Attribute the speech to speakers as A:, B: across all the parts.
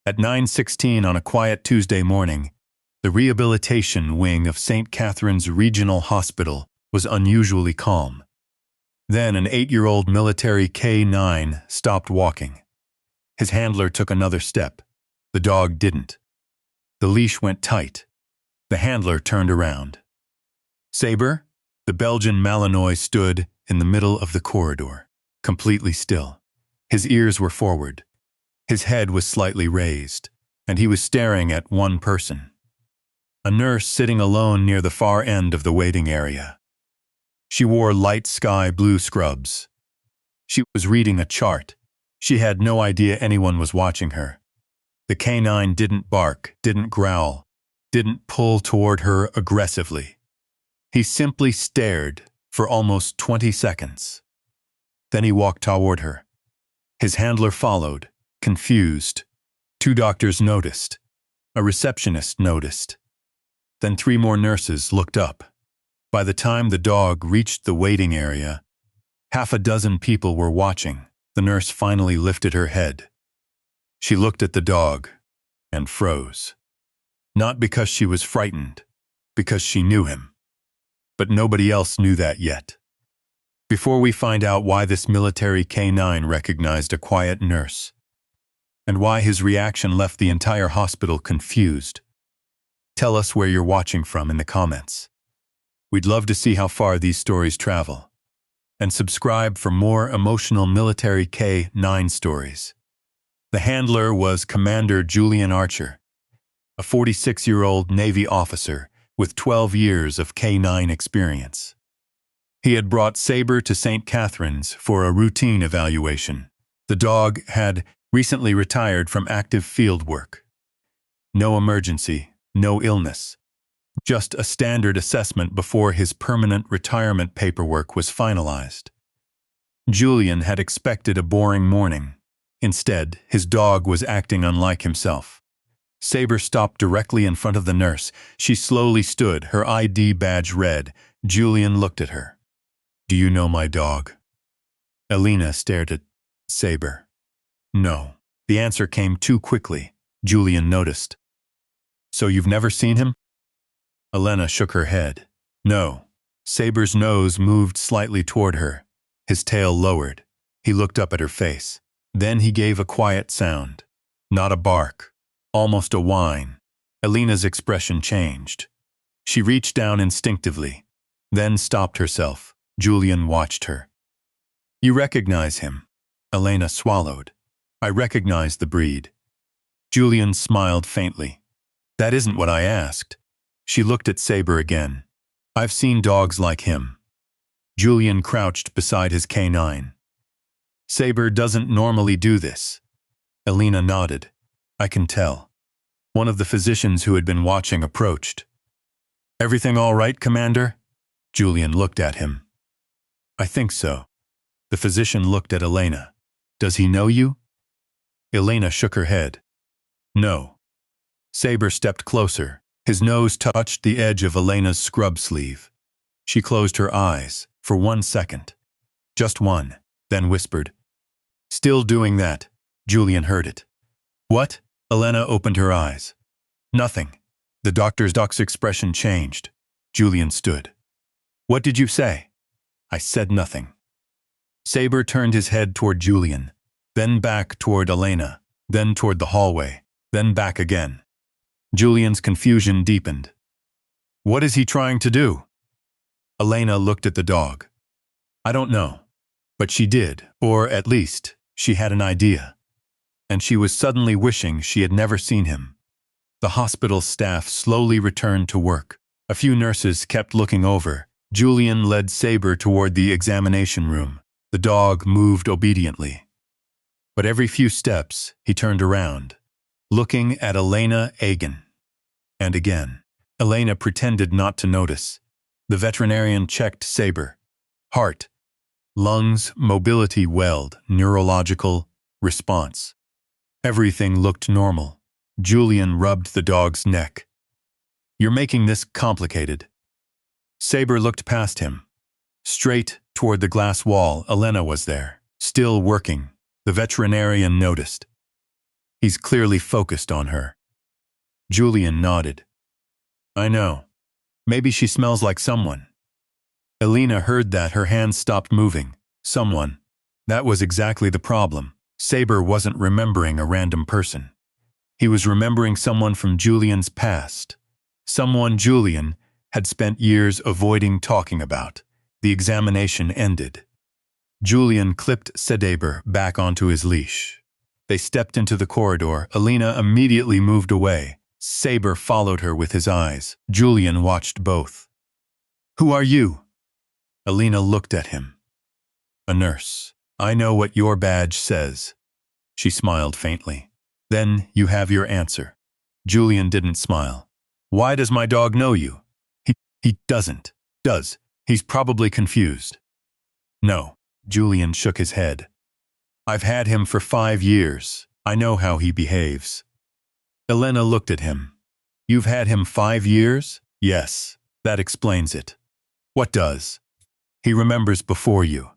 A: At 9:16 on a quiet Tuesday morning, the rehabilitation wing of St. Catherine's Regional Hospital was unusually calm. Then an 8-year-old military K9 stopped walking. His handler took another step. The dog didn't. The leash went tight. The handler turned around. Saber, the Belgian Malinois, stood in the middle of the corridor, completely still. His ears were forward. His head was slightly raised, and he was staring at one person. A nurse sitting alone near the far end of the waiting area. She wore light sky blue scrubs. She was reading a chart. She had no idea anyone was watching her. The canine didn't bark, didn't growl, didn't pull toward her aggressively. He simply stared for almost 20 seconds. Then he walked toward her. His handler followed, confused. 2 doctors noticed. A receptionist noticed. Then 3 more nurses looked up. By the time the dog reached the waiting area, half a dozen people were watching. The nurse finally lifted her head. She looked at the dog and froze. Not because she was frightened, because she knew him. But nobody else knew that yet. Before we find out why this military K9 recognized a quiet nurse, and why his reaction left the entire hospital confused, tell us where you're watching from in the comments. We'd love to see how far these stories travel. And subscribe for more emotional military K9 stories. The handler was Commander Julian Archer, a 46-year-old Navy officer with 12 years of K9 experience. He had brought Saber to St. Catherine's for a routine evaluation. The dog had recently retired from active field work. No emergency, no illness. Just a standard assessment before his permanent retirement paperwork was finalized. Julian had expected a boring morning. Instead, his dog was acting unlike himself. Saber stopped directly in front of the nurse. She slowly stood, her ID badge red. Julian looked at her. "Do you know my dog?" Elena stared at Saber. "No." The answer came too quickly. Julian noticed. "So you've never seen him?" Elena shook her head. "No." Saber's nose moved slightly toward her. His tail lowered. He looked up at her face. Then he gave a quiet sound. Not a bark. Almost a whine. Elena's expression changed. She reached down instinctively, then stopped herself. Julian watched her. "You recognize him?" Elena swallowed. "I recognize the breed." Julian smiled faintly. "That isn't what I asked." She looked at Saber again. "I've seen dogs like him." Julian crouched beside his canine. "Saber doesn't normally do this." Elena nodded. "I can tell." One of the physicians who had been watching approached. "Everything all right, Commander?" Julian looked at him. "I think so." The physician looked at Elena. "Does he know you?" Elena shook her head. "No." Saber stepped closer. His nose touched the edge of Elena's scrub sleeve. She closed her eyes for 1 second. Just one, then whispered. "Still doing that." Julian heard it. "What?" Elena opened her eyes. "Nothing." The doctor's expression changed. Julian stood. "What did you say?" "I said nothing." Saber turned his head toward Julian, then back toward Elena, then toward the hallway, then back again. Julian's confusion deepened. "What is he trying to do?" Elena looked at the dog. "I don't know." But she did, or at least, she had an idea. And she was suddenly wishing she had never seen him. The hospital staff slowly returned to work. A few nurses kept looking over. Julian led Saber toward the examination room. The dog moved obediently. But every few steps, he turned around, looking at Elena again. And again. Elena pretended not to notice. The veterinarian checked Saber. Heart, lungs, mobility welled, neurological response. Everything looked normal. Julian rubbed the dog's neck. "You're making this complicated." Saber looked past him. Straight toward the glass wall, Elena was there, still working. The veterinarian noticed. He's clearly focused on her. Julian nodded. I know. Maybe she smells like someone. Elena heard that. Her hands stopped moving. Someone. That was exactly the problem. Saber wasn't remembering a random person. He was remembering someone from Julian's past. Someone Julian had spent years avoiding talking about. The examination ended. Julian clipped Saber back onto his leash. They stepped into the corridor. Elena immediately moved away. Saber followed her with his eyes. Julian watched both. Who are you? Elena looked at him. A nurse. I know what your badge says. She smiled faintly. Then you have your answer. Julian didn't smile. Why does my dog know you? He doesn't. Does. He's probably confused. No. Julian shook his head. I've had him for 5 years. I know how he behaves. Elena looked at him. You've had him 5 years? Yes. That explains it. What does? He remembers before you.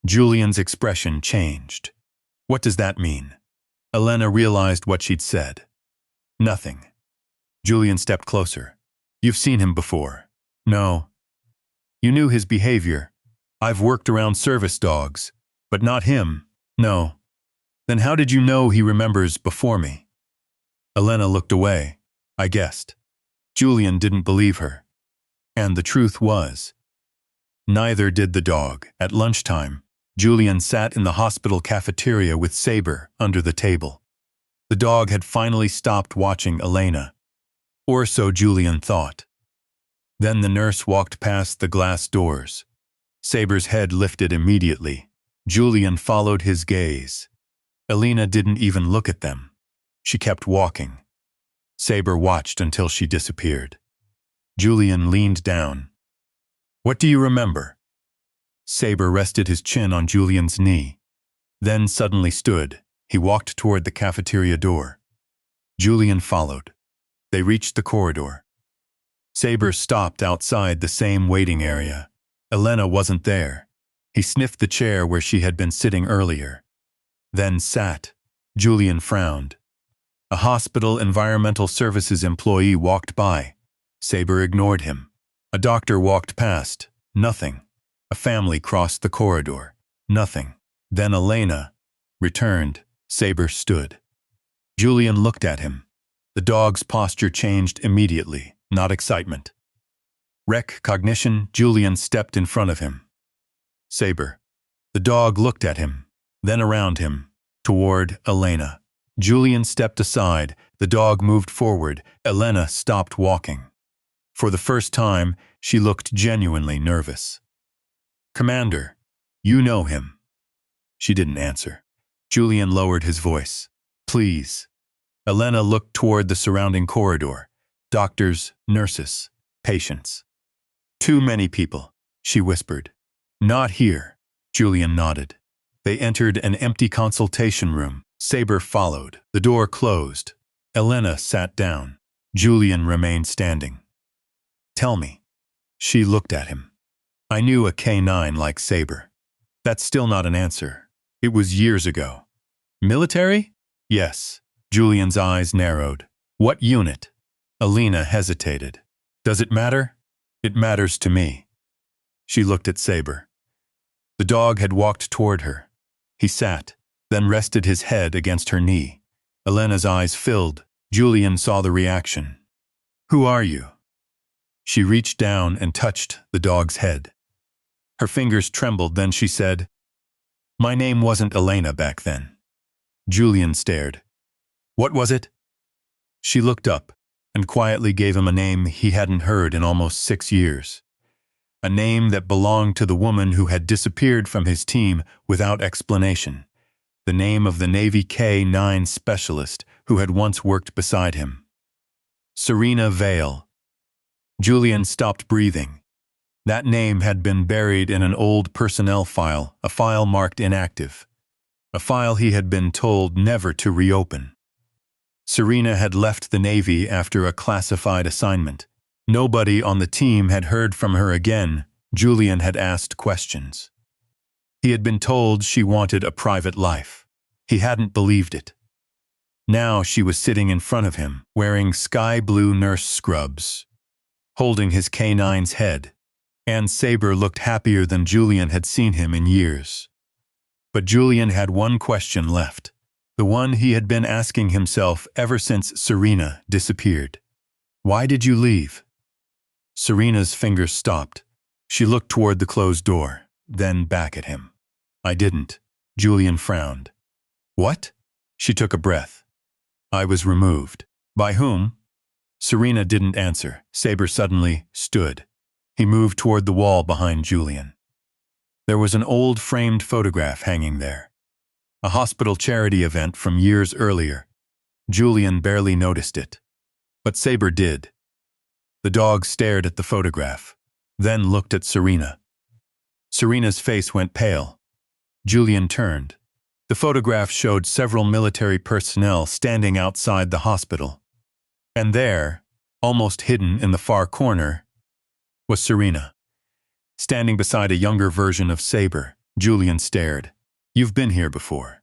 A: Julian's expression changed. What does that mean? Elena realized what she'd said. Nothing. Julian stepped closer. You've seen him before. No. You knew his behavior. I've worked around service dogs, but not him. No. Then how did you know he remembers before me? Elena looked away. I guessed. Julian didn't believe her. And the truth was, neither did the dog. At lunchtime, Julian sat in the hospital cafeteria with Saber under the table. The dog had finally stopped watching Elena. Or so Julian thought. Then the nurse walked past the glass doors. Saber's head lifted immediately. Julian followed his gaze. Elena didn't even look at them. She kept walking. Saber watched until she disappeared. Julian leaned down. What do you remember? Saber rested his chin on Julian's knee, then suddenly stood. He walked toward the cafeteria door. Julian followed. They reached the corridor. Saber stopped outside the same waiting area. Elena wasn't there. He sniffed the chair where she had been sitting earlier. Then sat. Julian frowned. A hospital environmental services employee walked by. Saber ignored him. A doctor walked past. Nothing. A family crossed the corridor. Nothing. Then Elena returned. Saber stood. Julian looked at him. The dog's posture changed immediately, not excitement. Recognition. Julian stepped in front of him. Saber. The dog looked at him, then around him, toward Elena. Julian stepped aside. The dog moved forward. Elena stopped walking. For the first time, she looked genuinely nervous. Commander, you know him. She didn't answer. Julian lowered his voice. Please. Elena looked toward the surrounding corridor. Doctors, nurses, patients. Too many people, she whispered. Not here. Julian nodded. They entered an empty consultation room. Saber followed. The door closed. Elena sat down. Julian remained standing. Tell me. She looked at him. I knew a K9 like Saber. That's still not an answer. It was years ago. Military? Yes. Julian's eyes narrowed. What unit? Elena hesitated. Does it matter? It matters to me. She looked at Saber. The dog had walked toward her. He sat, then rested his head against her knee. Elena's eyes filled. Julian saw the reaction. Who are you? She reached down and touched the dog's head. Her fingers trembled, then she said, My name wasn't Elena back then. Julian stared. What was it? She looked up and quietly gave him a name he hadn't heard in almost 6 years. A name that belonged to the woman who had disappeared from his team without explanation. The name of the Navy K-9 specialist who had once worked beside him. Serena Vale. Julian stopped breathing. That name had been buried in an old personnel file, a file marked inactive. A file he had been told never to reopen. Serena had left the Navy after a classified assignment. Nobody on the team had heard from her again. Julian had asked questions. He had been told she wanted a private life. He hadn't believed it. Now she was sitting in front of him, wearing sky-blue nurse scrubs, holding his canine's head, and Saber looked happier than Julian had seen him in years. But Julian had one question left, the one he had been asking himself ever since Serena disappeared. Why did you leave? Serena's fingers stopped. She looked toward the closed door, then back at him. I didn't. Julian frowned. What? She took a breath. I was removed. By whom? Serena didn't answer. Saber suddenly stood. He moved toward the wall behind Julian. There was an old framed photograph hanging there. A hospital charity event from years earlier. Julian barely noticed it. But Saber did. The dog stared at the photograph, then looked at Serena. Serena's face went pale. Julian turned. The photograph showed several military personnel standing outside the hospital. And there, almost hidden in the far corner, was Serena. Standing beside a younger version of Saber, Julian stared. You've been here before.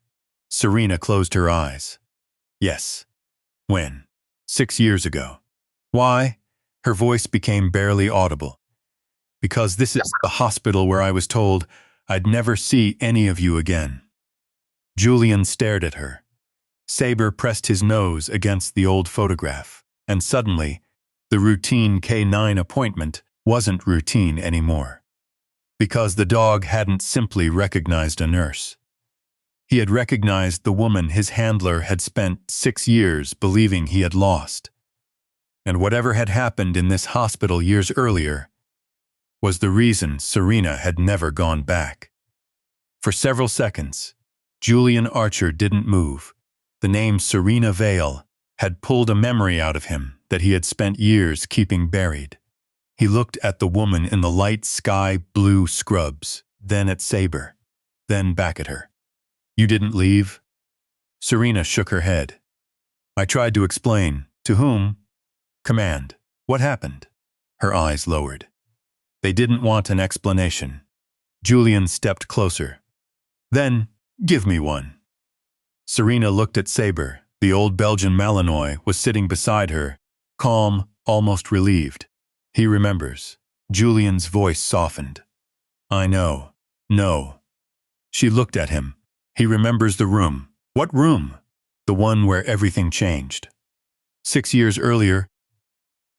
A: Serena closed her eyes. Yes. When? 6 years ago. Why? Her voice became barely audible. Because this is the hospital where I was told I'd never see any of you again. Julian stared at her. Saber pressed his nose against the old photograph, and suddenly, the routine K9 appointment wasn't routine anymore. Because the dog hadn't simply recognized a nurse. He had recognized the woman his handler had spent 6 years believing he had lost. And whatever had happened in this hospital years earlier was the reason Serena had never gone back. For several seconds, Julian Archer didn't move. The name Serena Vale had pulled a memory out of him that he had spent years keeping buried. He looked at the woman in the light sky blue scrubs, then at Saber, then back at her. You didn't leave? Serena shook her head. I tried to explain. To whom? Command. What happened? Her eyes lowered. They didn't want an explanation. Julian stepped closer. Then, give me one. Serena looked at Saber. The old Belgian Malinois was sitting beside her, calm, almost relieved. He remembers. Julian's voice softened. I know. No. She looked at him. He remembers the room. What room? The one where everything changed. 6 years earlier,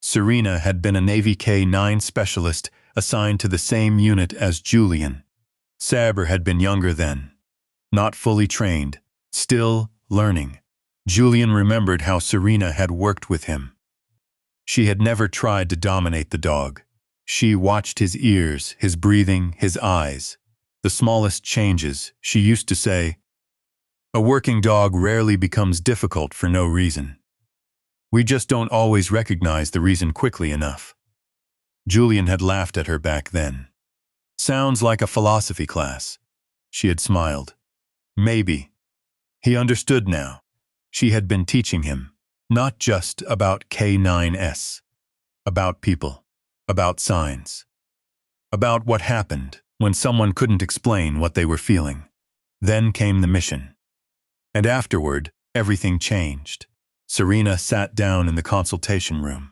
A: Serena had been a Navy K9 specialist assigned to the same unit as Julian. Saber had been younger then, not fully trained, still learning. Julian remembered how Serena had worked with him. She had never tried to dominate the dog. She watched his ears, his breathing, his eyes. The smallest changes, she used to say, a working dog rarely becomes difficult for no reason. We just don't always recognize the reason quickly enough. Julian had laughed at her back then. Sounds like a philosophy class. She had smiled. Maybe. He understood now. She had been teaching him, not just about K9S, about people, about signs, about what happened when someone couldn't explain what they were feeling. Then came the mission. And afterward, everything changed. Serena sat down in the consultation room.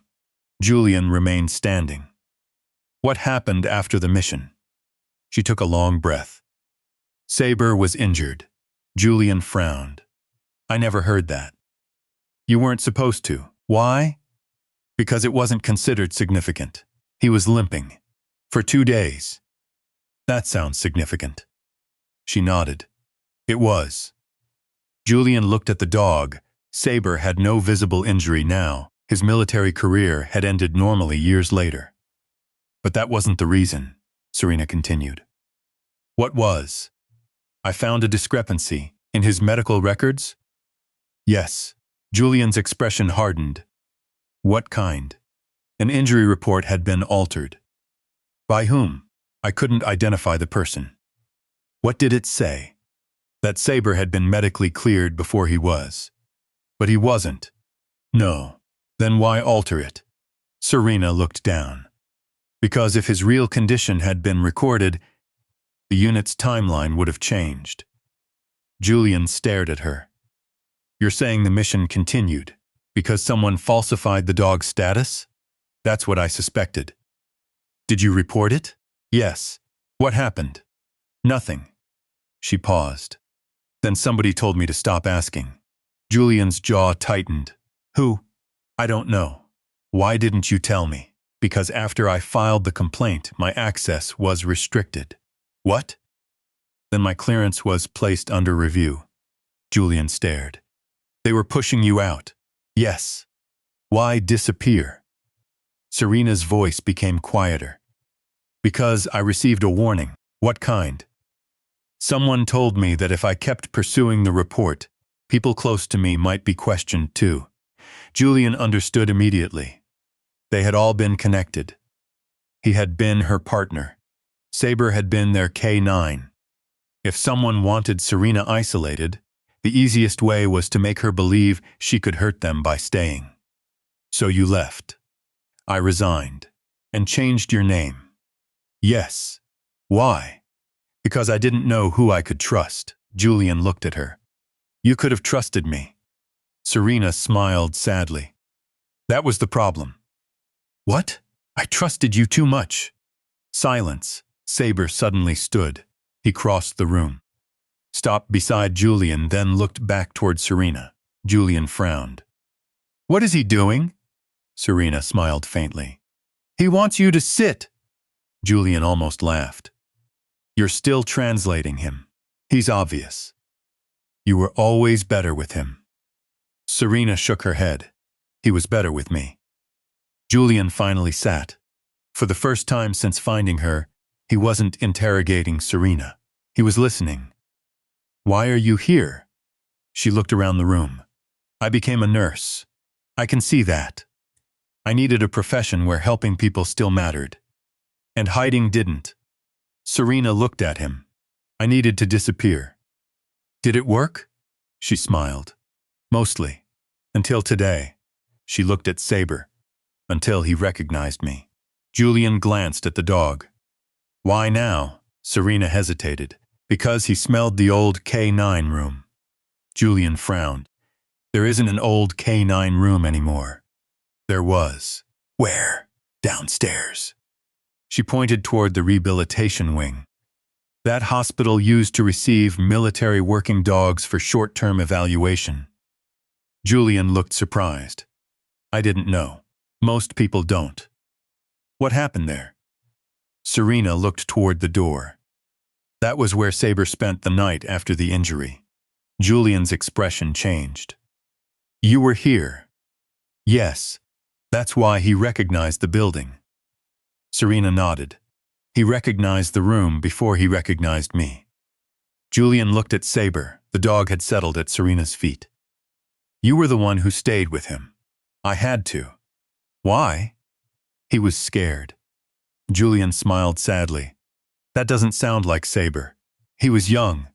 A: Julian remained standing. What happened after the mission? She took a long breath. Saber was injured. Julian frowned. I never heard that. You weren't supposed to. Why? Because it wasn't considered significant. He was limping. For 2 days. That sounds significant. She nodded. It was. Julian looked at the dog. Saber had no visible injury now. His military career had ended normally years later. But that wasn't the reason, Serena continued. What was? I found a discrepancy in his medical records? Yes. Julian's expression hardened. What kind? An injury report had been altered. By whom? I couldn't identify the person. What did it say? That Saber had been medically cleared before he was. But he wasn't. No. Then why alter it? Serena looked down. Because if his real condition had been recorded, the unit's timeline would have changed. Julian stared at her. You're saying the mission continued because someone falsified the dog's status? That's what I suspected. Did you report it? Yes. What happened? Nothing. She paused. Then somebody told me to stop asking. Julian's jaw tightened. Who? I don't know. Why didn't you tell me? Because after I filed the complaint, my access was restricted. What? Then my clearance was placed under review. Julian stared. They were pushing you out. Yes. Why disappear? Serena's voice became quieter. Because I received a warning. What kind? Someone told me that if I kept pursuing the report, people close to me might be questioned too. Julian understood immediately. They had all been connected. He had been her partner. Saber had been their K9. If someone wanted Serena isolated, the easiest way was to make her believe she could hurt them by staying. So you left. I resigned. And changed your name. Yes. Why? Because I didn't know who I could trust. Julian looked at her. You could have trusted me. Serena smiled sadly. That was the problem. What? I trusted you too much. Silence. Saber suddenly stood. He crossed the room. Stopped beside Julian, then looked back toward Serena. Julian frowned. What is he doing? Serena smiled faintly. He wants you to sit. Julian almost laughed. You're still translating him. He's obvious. You were always better with him. Serena shook her head. He was better with me. Julian finally sat. For the first time since finding her, he wasn't interrogating Serena. He was listening. Why are you here? She looked around the room. I became a nurse. I can see that. I needed a profession where helping people still mattered. And hiding didn't. Serena looked at him. I needed to disappear. Did it work? She smiled. Mostly. Until today. She looked at Saber. Until he recognized me. Julian glanced at the dog. Why now? Serena hesitated. Because he smelled the old K9 room. Julian frowned. There isn't an old K9 room anymore. There was. Where? Downstairs. She pointed toward the rehabilitation wing. That hospital used to receive military working dogs for short-term evaluation. Julian looked surprised. I didn't know. Most people don't. What happened there? Serena looked toward the door. That was where Saber spent the night after the injury. Julian's expression changed. You were here. Yes. That's why he recognized the building. Serena nodded. He recognized the room before he recognized me. Julian looked at Saber. The dog had settled at Serena's feet. You were the one who stayed with him. I had to. Why? He was scared. Julian smiled sadly. That doesn't sound like Saber. He was young.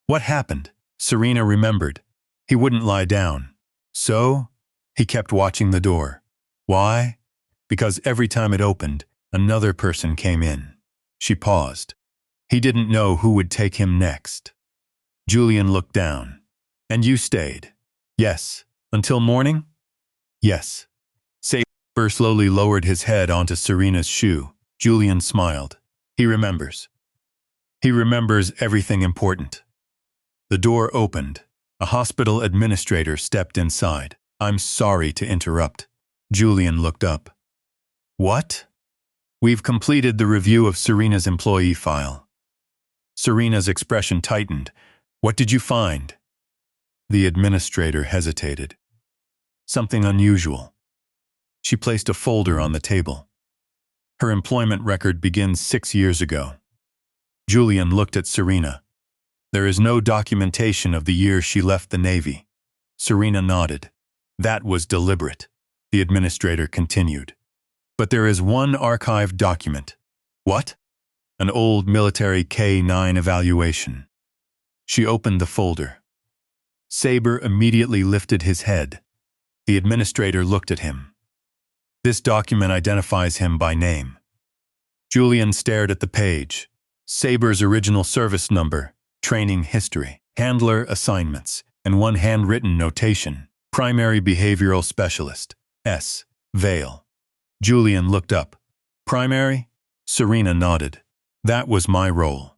A: What happened? Serena remembered. He wouldn't lie down. So, he kept watching the door. Why? Because every time it opened, another person came in. She paused. He didn't know who would take him next. Julian looked down. And you stayed? Yes. Until morning? Yes. Saber slowly lowered his head onto Serena's shoe. Julian smiled. He remembers. He remembers everything important. The door opened. A hospital administrator stepped inside. I'm sorry to interrupt. Julian looked up. What? We've completed the review of Serena's employee file. Serena's expression tightened. What did you find? The administrator hesitated. Something unusual. She placed a folder on the table. Her employment record begins 6 years ago. Julian looked at Serena. There is no documentation of the year she left the Navy. Serena nodded. That was deliberate. The administrator continued. But there is one archived document. What? An old military K9 evaluation. She opened the folder. Saber immediately lifted his head. The administrator looked at him. This document identifies him by name. Julian stared at the page. Saber's original service number, training history, handler assignments, and one handwritten notation. Primary Behavioral Specialist, S. Vale. Julian looked up. Primary? Serena nodded. That was my role.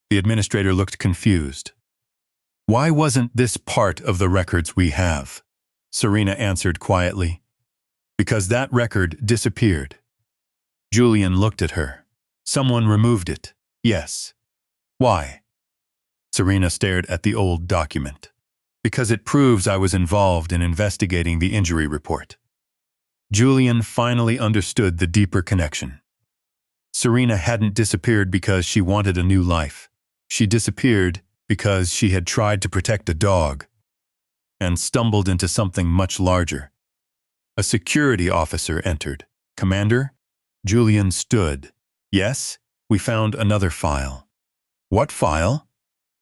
A: The administrator looked confused. Why wasn't this part of the records we have? Serena answered quietly. Because that record disappeared. Julian looked at her. Someone removed it. Yes. Why? Serena stared at the old document. Because it proves I was involved in investigating the injury report. Julian finally understood the deeper connection. Serena hadn't disappeared because she wanted a new life. She disappeared because she had tried to protect a dog and stumbled into something much larger. A security officer entered. Commander? Julian stood. Yes, we found another file. What file?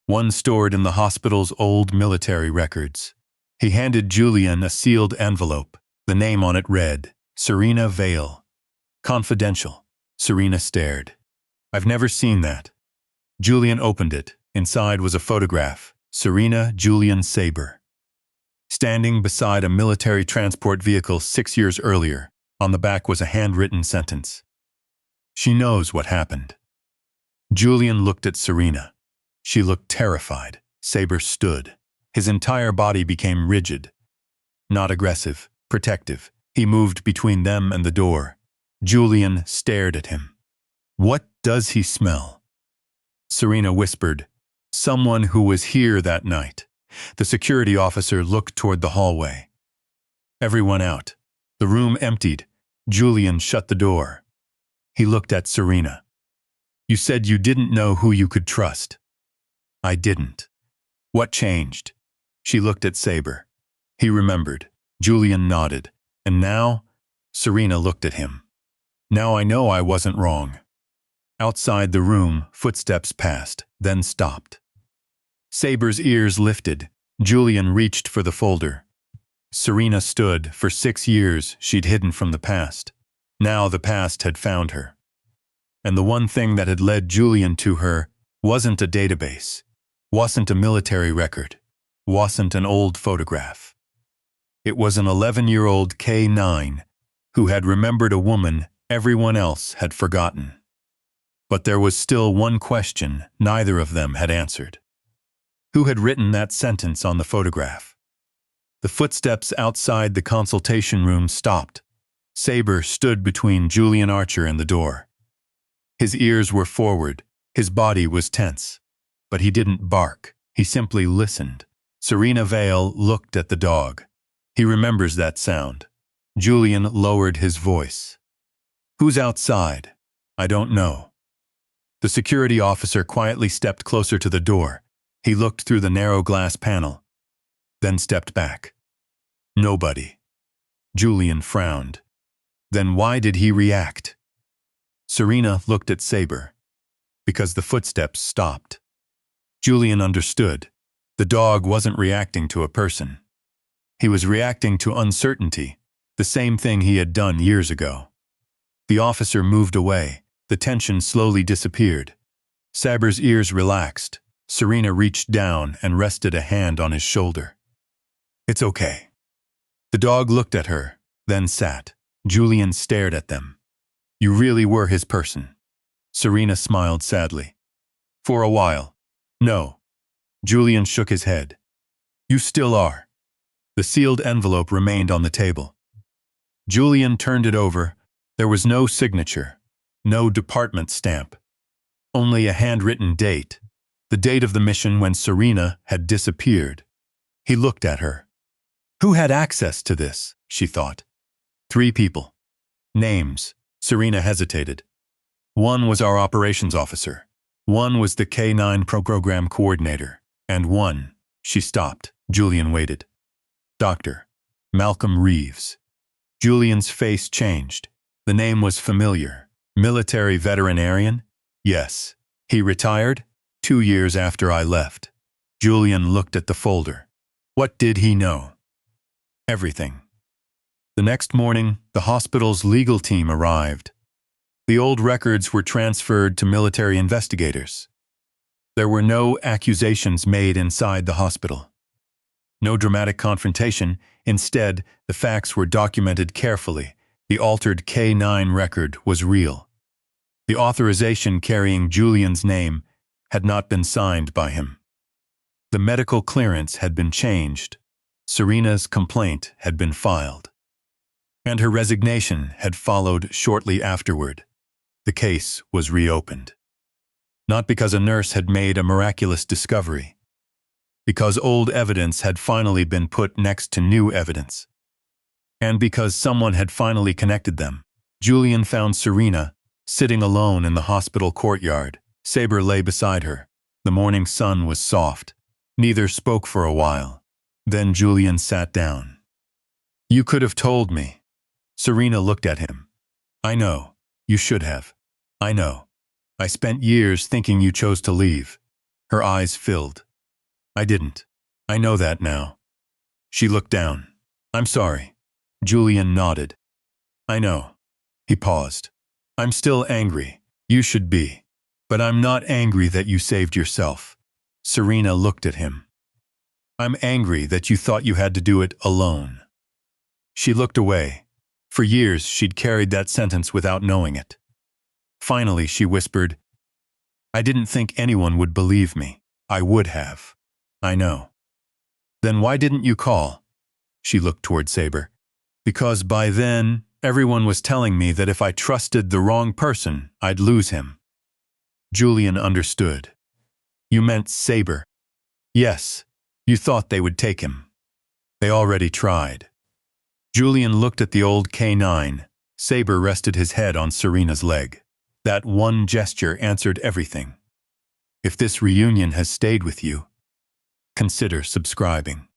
A: One stored in the hospital's old military records. He handed Julian a sealed envelope. The name on it read, Serena Vale. Confidential. Serena stared. I've never seen that. Julian opened it. Inside was a photograph. Serena Julian Saber. Standing beside a military transport vehicle 6 years earlier. On the back was a handwritten sentence. She knows what happened. Julian looked at Serena. She looked terrified. Saber stood. His entire body became rigid. Not aggressive, protective. He moved between them and the door. Julian stared at him. What does he smell? Serena whispered, someone who was here that night. The security officer looked toward the hallway. Everyone out. The room emptied. Julian shut the door. He looked at Serena. You said you didn't know who you could trust. I didn't. What changed? She looked at Saber. He remembered. Julian nodded. And now? Serena looked at him. Now I know I wasn't wrong. Outside the room, footsteps passed, then stopped. Saber's ears lifted. Julian reached for the folder. Serena stood. For 6 years, she'd hidden from the past. Now the past had found her. And the one thing that had led Julian to her wasn't a database, wasn't a military record, wasn't an old photograph. It was an 11-year-old K9 who had remembered a woman everyone else had forgotten. But there was still one question neither of them had answered. Who had written that sentence on the photograph? The footsteps outside the consultation room stopped. Saber stood between Julian Archer and the door. His ears were forward, his body was tense. But he didn't bark, he simply listened. Serena Vale looked at the dog. He remembers that sound. Julian lowered his voice. Who's outside? I don't know. The security officer quietly stepped closer to the door. He looked through the narrow glass panel, then stepped back. Nobody. Julian frowned. Then why did he react? Serena looked at Saber. Because the footsteps stopped. Julian understood. The dog wasn't reacting to a person. He was reacting to uncertainty, the same thing he had done years ago. The officer moved away. The tension slowly disappeared. Saber's ears relaxed. Serena reached down and rested a hand on his shoulder. It's okay. The dog looked at her, then sat. Julian stared at them. You really were his person. Serena smiled sadly. For a while. No. Julian shook his head. You still are. The sealed envelope remained on the table. Julian turned it over. There was no signature, no department stamp. Only a handwritten date. The date of the mission when Serena had disappeared. He looked at her. Who had access to this? She thought. 3 people. Names. Serena hesitated. One was our operations officer. One was the K9 program coordinator. And one. She stopped. Julian waited. Dr. Malcolm Reeves. Julian's face changed. The name was familiar. Military veterinarian? Yes. He retired 2 years after I left. Julian looked at the folder. What did he know? Everything. The next morning, the hospital's legal team arrived. The old records were transferred to military investigators. There were no accusations made inside the hospital. No dramatic confrontation. Instead, the facts were documented carefully. The altered K9 record was real. The authorization carrying Julian's name had not been signed by him. The medical clearance had been changed. Serena's complaint had been filed. And her resignation had followed shortly afterward. The case was reopened. Not because a nurse had made a miraculous discovery. Because old evidence had finally been put next to new evidence. And because someone had finally connected them. Julian found Serena sitting alone in the hospital courtyard. Saber lay beside her. The morning sun was soft. Neither spoke for a while. Then Julian sat down. "You could have told me." Serena looked at him. "I know. You should have. I know. I spent years thinking you chose to leave." Her eyes filled. "I didn't. I know that now." She looked down. "I'm sorry." Julian nodded. "I know." He paused. "I'm still angry. You should be. But I'm not angry that you saved yourself." Serena looked at him. "I'm angry that you thought you had to do it alone." She looked away. For years, she'd carried that sentence without knowing it. Finally, she whispered, "I didn't think anyone would believe me. I would have. I know." "Then why didn't you call?" She looked toward Saber. "Because by then, everyone was telling me that if I trusted the wrong person, I'd lose him." Julian understood. "You meant Saber." "Yes. You thought they would take him. They already tried." Julian looked at the old K9. Saber rested his head on Serena's leg. That one gesture answered everything. If this reunion has stayed with you, consider subscribing.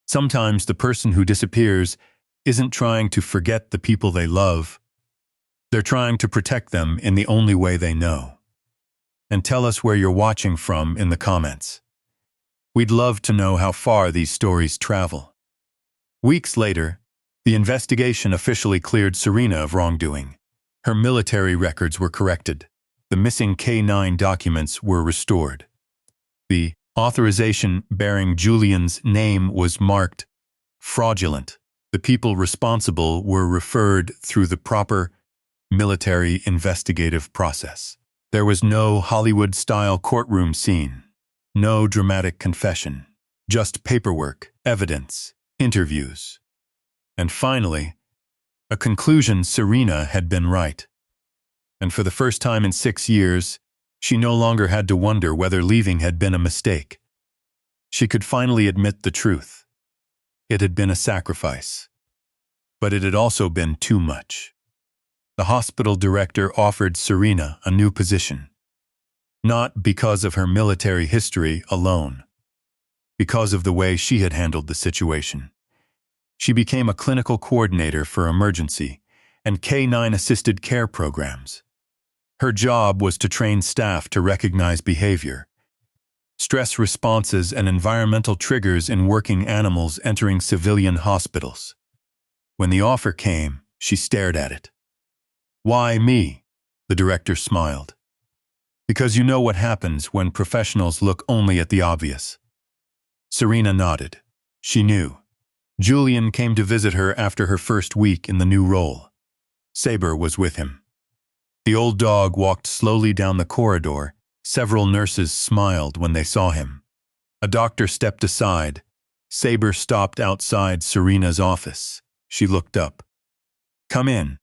A: Sometimes the person who disappears isn't trying to forget the people they love. They're trying to protect them in the only way they know. And tell us where you're watching from in the comments. We'd love to know how far these stories travel. Weeks later, the investigation officially cleared Serena of wrongdoing. Her military records were corrected. The missing K9 documents were restored. The authorization bearing Julian's name was marked fraudulent. The people responsible were referred through the proper military investigative process. There was no Hollywood-style courtroom scene. No dramatic confession. Just paperwork, evidence, interviews. And finally, a conclusion: Serena had been right. And for the first time in 6 years, she no longer had to wonder whether leaving had been a mistake. She could finally admit the truth. It had been a sacrifice. But it had also been too much. The hospital director offered Serena a new position. Not because of her military history alone. Because of the way she had handled the situation. She became a clinical coordinator for emergency and K9 assisted care programs. Her job was to train staff to recognize behavior, stress responses, and environmental triggers in working animals entering civilian hospitals. When the offer came, she stared at it. "Why me?" The director smiled. "Because you know what happens when professionals look only at the obvious." Serena nodded. She knew. Julian came to visit her after her first week in the new role. Saber was with him. The old dog walked slowly down the corridor. Several nurses smiled when they saw him. A doctor stepped aside. Saber stopped outside Serena's office. She looked up. "Come in."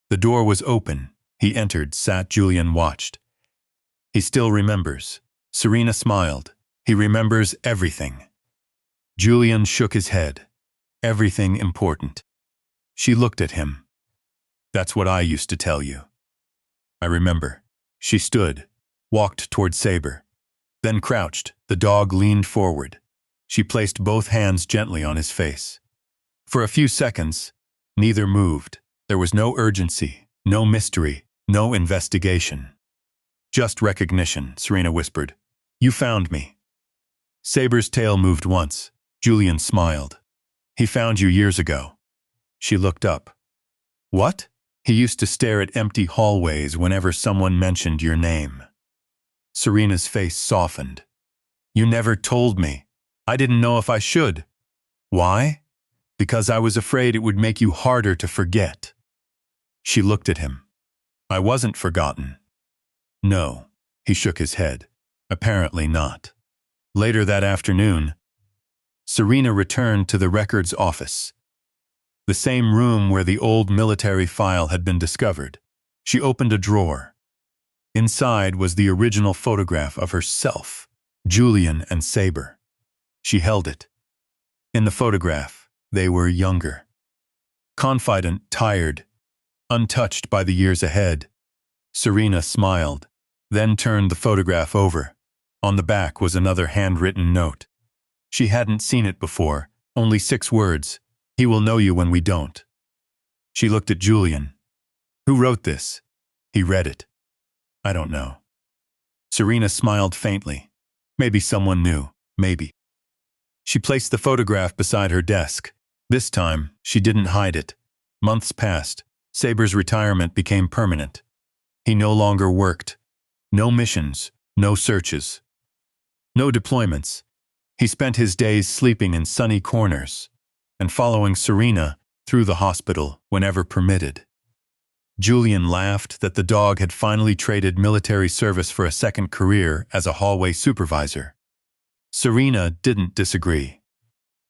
A: The door was open. He entered, sat. Julian watched. "He still remembers." Serena smiled. "He remembers everything." Julian shook his head. "Everything important." She looked at him. "That's what I used to tell you." "I remember." She stood, walked toward Saber, then crouched. The dog leaned forward. She placed both hands gently on his face. For a few seconds, neither moved. There was no urgency, no mystery, no investigation. "Just recognition," Serena whispered. "You found me." Saber's tail moved once. Julian smiled. "He found you years ago." She looked up. "What?" "He used to stare at empty hallways whenever someone mentioned your name." Serena's face softened. "You never told me." I didn't know if I should. Why? Because I was afraid it would make you harder to forget. She looked at him. I wasn't forgotten. No, he shook his head. Apparently not. Later that afternoon, Serena returned to the records office, the same room where the old military file had been discovered. She opened a drawer. Inside was the original photograph of herself, Julian and Saber. She held it. In the photograph, they were younger. Confident, tired, untouched by the years ahead. Serena smiled, then turned the photograph over. On the back was another handwritten note. She hadn't seen it before, only 6 words. He will know you when we don't. She looked at Julian. Who wrote this? He read it. I don't know. Serena smiled faintly. Maybe someone knew, maybe. She placed the photograph beside her desk. This time, she didn't hide it. Months passed. Saber's retirement became permanent. He no longer worked. No missions, no searches, no deployments. He spent his days sleeping in sunny corners and following Serena through the hospital whenever permitted. Julian laughed that the dog had finally traded military service for a second career as a hallway supervisor. Serena didn't disagree.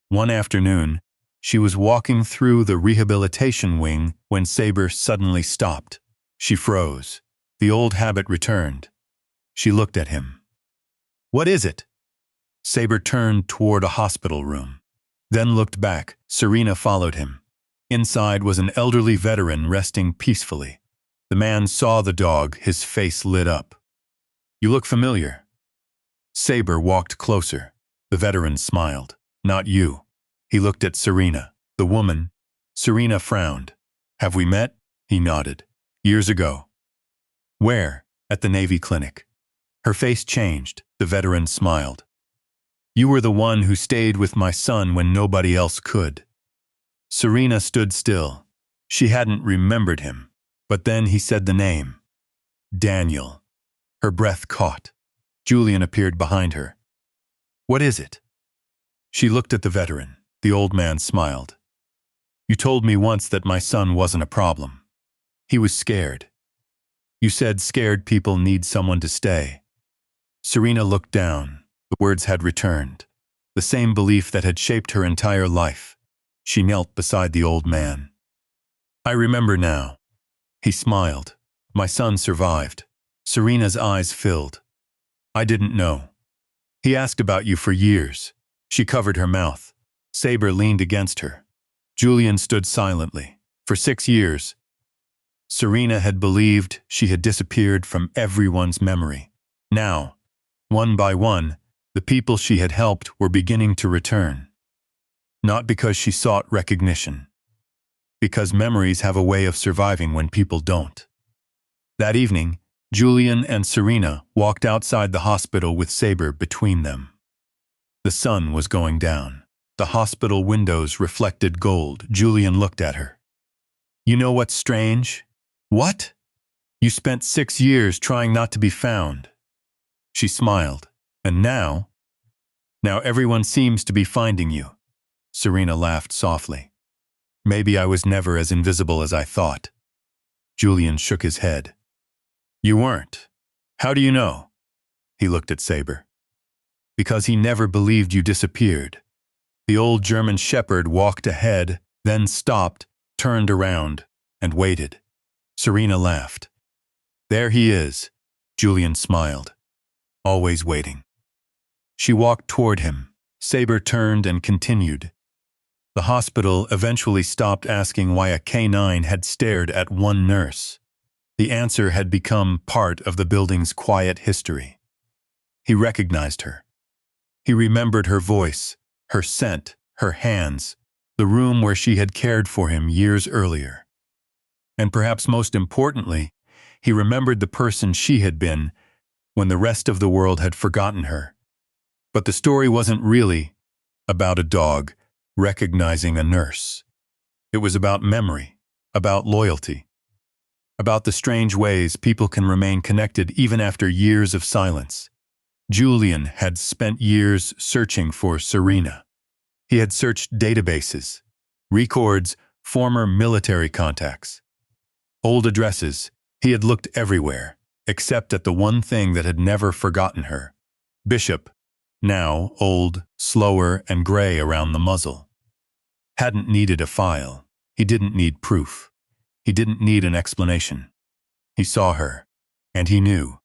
A: One afternoon, she was walking through the rehabilitation wing when Saber suddenly stopped. She froze. The old habit returned. She looked at him. What is it? Saber turned toward a hospital room, then looked back. Serena followed him. Inside was an elderly veteran resting peacefully. The man saw the dog, his face lit up. You look familiar. Saber walked closer. The veteran smiled. Not you. He looked at Serena. The woman. Serena frowned. Have we met? He nodded. Years ago. Where? At the Navy clinic. Her face changed. The veteran smiled. You were the one who stayed with my son when nobody else could. Serena stood still. She hadn't remembered him. But then he said the name. Daniel. Her breath caught. Julian appeared behind her. What is it? She looked at the veteran. The old man smiled. You told me once that my son wasn't a problem. He was scared. You said scared people need someone to stay. Serena looked down. The words had returned. The same belief that had shaped her entire life. She knelt beside the old man. I remember now. He smiled. My son survived. Serena's eyes filled. I didn't know. He asked about you for years. She covered her mouth. Saber leaned against her. Julian stood silently. For 6 years, Serena had believed she had disappeared from everyone's memory. Now, one by one, the people she had helped were beginning to return. Not because she sought recognition. Because memories have a way of surviving when people don't. That evening, Julian and Serena walked outside the hospital with Saber between them. The sun was going down. The hospital windows reflected gold. Julian looked at her. You know what's strange? What? You spent 6 years trying not to be found. She smiled. And now everyone seems to be finding you. Serena laughed softly. Maybe I was never as invisible as I thought. Julian shook his head. You weren't. How do you know? He looked at Saber. Because he never believed you disappeared. The old German shepherd walked ahead, then stopped, turned around, and waited. Serena laughed. There he is. Julian smiled. Always waiting. She walked toward him. Saber turned and continued. The hospital eventually stopped asking why a K9 had stared at one nurse. The answer had become part of the building's quiet history. He recognized her. He remembered her voice, her scent, her hands, the room where she had cared for him years earlier. And perhaps most importantly, he remembered the person she had been when the rest of the world had forgotten her. But the story wasn't really about a dog recognizing a nurse. It was about memory, about loyalty, about the strange ways people can remain connected even after years of silence. Julian had spent years searching for Serena. He had searched databases, records, former military contacts, old addresses. He had looked everywhere, except at the one thing that had never forgotten her. Bishop, now old, slower, and gray around the muzzle. Hadn't needed a file. He didn't need proof. He didn't need an explanation. He saw her, and he knew.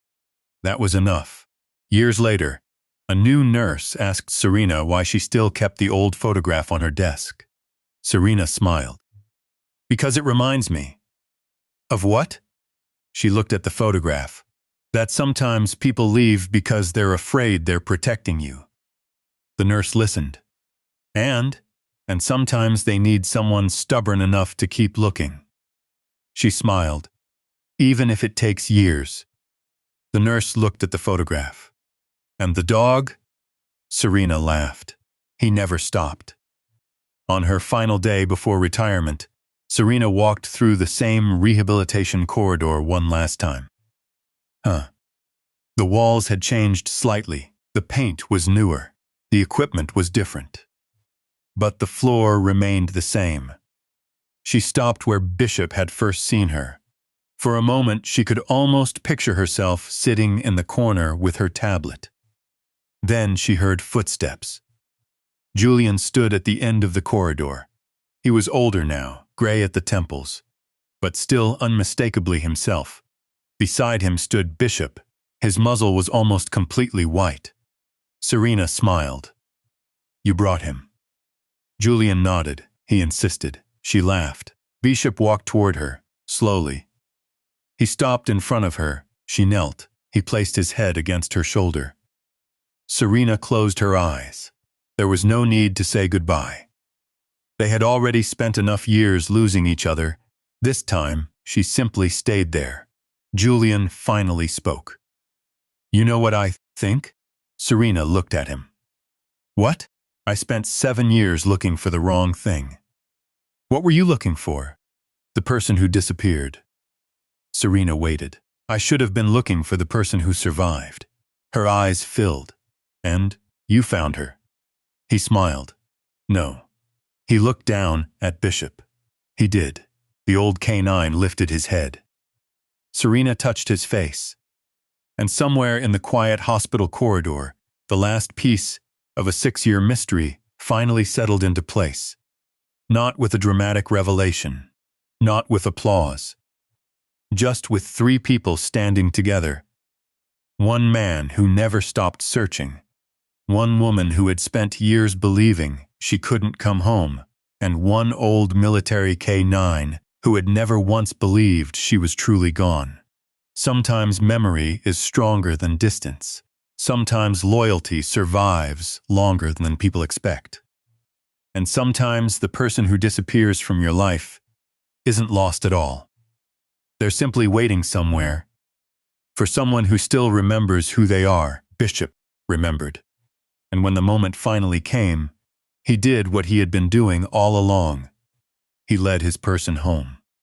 A: That was enough. Years later, a new nurse asked Serena why she still kept the old photograph on her desk. Serena smiled. "Because it reminds me." "Of what?" She looked at the photograph. "That sometimes people leave because they're afraid they're protecting you." The nurse listened. And sometimes they need someone stubborn enough to keep looking." She smiled. "Even if it takes years." The nurse looked at the photograph. "And the dog?" Serena laughed. He never stopped. On her final day before retirement, Serena walked through the same rehabilitation corridor one last time. The walls had changed slightly. The paint was newer. The equipment was different. But the floor remained the same. She stopped where Bishop had first seen her. For a moment, she could almost picture herself sitting in the corner with her tablet. Then she heard footsteps. Julian stood at the end of the corridor. He was older now, gray at the temples, but still unmistakably himself. Beside him stood Bishop. His muzzle was almost completely white. Serena smiled. "You brought him." Julian nodded. He insisted. She laughed. Bishop walked toward her, slowly. He stopped in front of her. She knelt. He placed his head against her shoulder. Serena closed her eyes. There was no need to say goodbye. They had already spent enough years losing each other. This time, she simply stayed there. Julian finally spoke. "You know what I think?" Serena looked at him. "What?" "I spent 7 years looking for the wrong thing." "What were you looking for?" "The person who disappeared." Serena waited. "I should have been looking for the person who survived." Her eyes filled. "And you found her." He smiled. "No." He looked down at Bishop. He did. The old canine lifted his head. Serena touched his face. And somewhere in the quiet hospital corridor, the last piece of a 6-year mystery finally settled into place. Not with a dramatic revelation. Not with applause. Just with 3 people standing together. One man who never stopped searching. One woman who had spent years believing she couldn't come home. And one old military K9 who had never once believed she was truly gone. Sometimes memory is stronger than distance. Sometimes loyalty survives longer than people expect. And sometimes the person who disappears from your life isn't lost at all. They're simply waiting somewhere for someone who still remembers who they are. Bishop remembered. And when the moment finally came, he did what he had been doing all along. He led his person home.